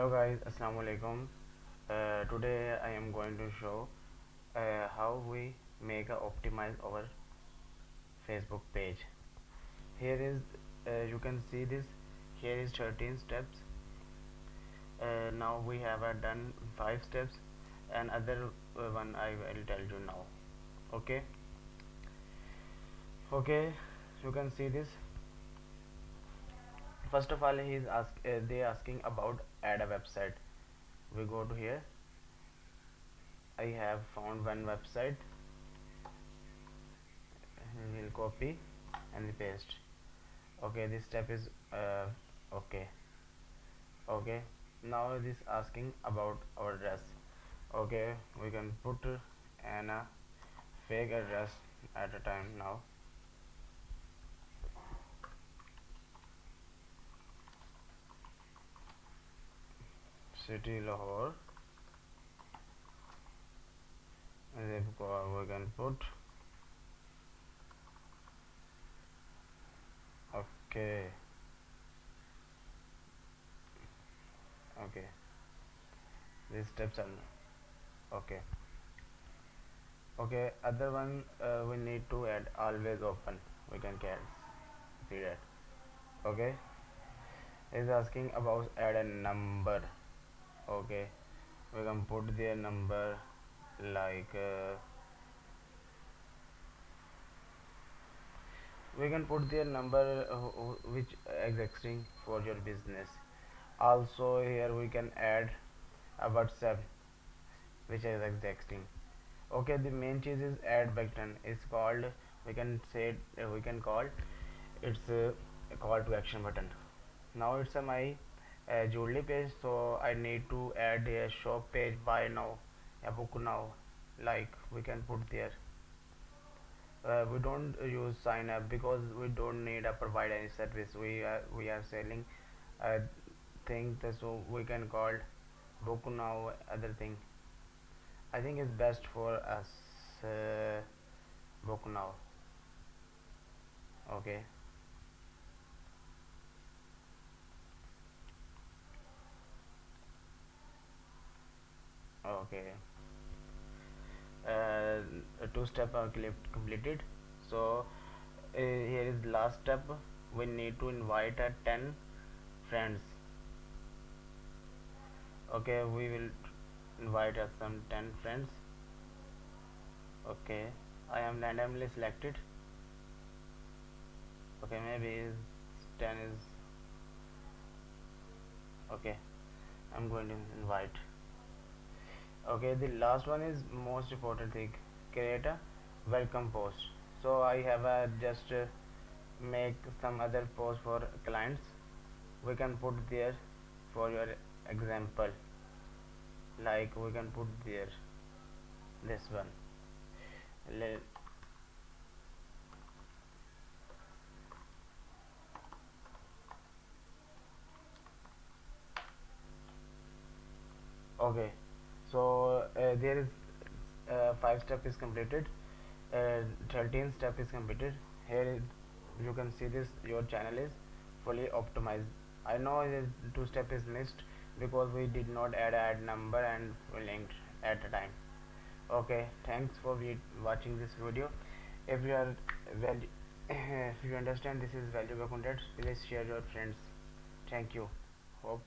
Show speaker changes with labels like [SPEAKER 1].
[SPEAKER 1] Hello guys, Assalamu alaikum. Today I am going to show how we make a optimize our Facebook page. Here is you can see this. Here is 13 steps. Now we have done 5 steps, and other one I will tell you now. Okay. Okay, you can see this. First of all, they asking about add a website. We go to here. I have found one website. We'll copy and paste. Okay, this step is okay. Okay, now this asking about our address. Okay, we can put an fake address at a time. Now city Lahore, zip code we can put. Okay, okay, these steps are okay. Okay, other one we need to add always open. We can see that. Okay, is asking about add a number. Okay, we can put their number like we can put their number which existing for your business. Also here we can add a WhatsApp which is existing. Okay, the main cheese is add button is called, we can say we can call it's a call to action button. Now it's my jewelry page, so I need to add a shop page, buy now, a book now, like we can put there. We don't use sign up because we don't need to provide any service. We are selling thing, so we can call book now other thing. I think it's best for us book now. Okay. Okay, uh, two step are completed. So here is last step. We need to invite 10 friends. Okay, we will invite some 10 friends. Okay, I am randomly selected. Okay, maybe 10 is okay. I'm going to invite. Okay, the last one is most important thing, create a welcome post. So I have just make some other post for clients. We can put there for your example, like we can put there this one. Okay, so there is 5 step is completed, 13 step is completed. Here is, you can see this, your channel is fully optimized. I know this 2 step is missed because we did not add number and linked at the time. Okay, thanks for watching this video. If you are well, if you understand this is valuable content, please share your friends. Thank you. Hope